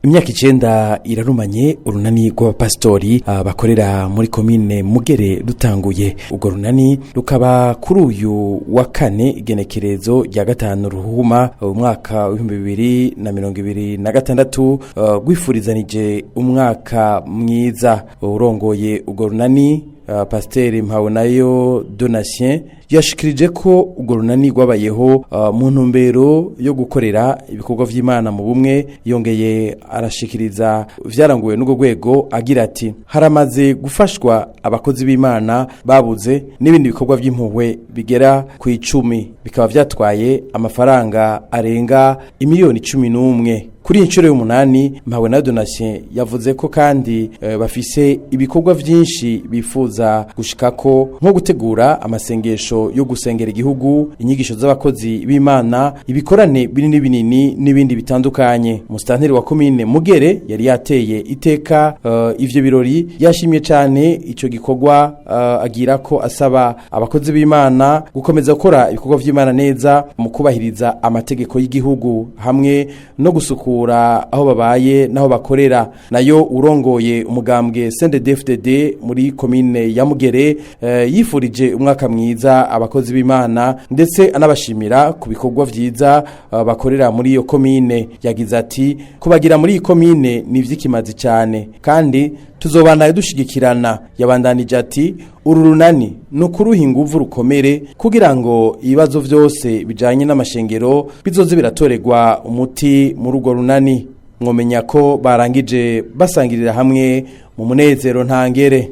Imyaka 9 irarumanye urunani rw'abapastori bakorera muri komine Mugere rutanguye. Urwo runani rukaba kuri uyu wa kane igenekerezo rya 5 Ruhuma umwaka wa 2026 gwifurizanije umwaka mwiza. Urongoye urwo runani Pasiteri Mpabonayo Donatien yashikirije ko urwo runani rwabayeho mu ntumbero yo gukorera ibikorwa vy'Imana mu bumwe. Yongeye arashikiriza vyaranguwe n'urwo rwego agira ati haramaze gufashwa abakozi b'Imana babuze n'ibindi bikorwa vy'impuhwe bigera ku 10 bikaba vyatwaye amafaranga arenga imiliyoni 11. Kuri incuro y'umunani Mpabonayo Donatien yavuze ko kandi bafise ibikorwa vyinshi bifuza gushikako nko gutegura amasengesho yo gusengera igihugu, inyigisho z'abakozi b'Imana, ibikorane binini n'ibindi bitandukanye. Musitanteri wa komine Mugere yari yateye iteka ivyo birori, yashimye cyane ico gikorwa agira ko asaba abakozi b'Imana gukomeza gukora ibikorwa vy'Imana neza mu kubahiriza amategeko y'igihugu hamwe no gusukura aho babaye naho bakorera. Nayo urongoye umugambwe CNDD-FDD muri komine ya Mugere yifurije umwaka mwiza abakozi b'Imana ndetse anabashimira ku bikorwa vyiza bakorera muri iyo komine. Yagize ati kubagira muri iyi komine ni vyikimazi cyane kandi tuzobana dushigikirana. Yabandanije ati uru runani nukuruha inguvu rukomere kugira ngo ibibazo vyose bijanye n'amashengero bizoze biratoregwa umuti muri urwo runani. Mwomenya ko barangije basangirira hamwe mu munezero ntangere.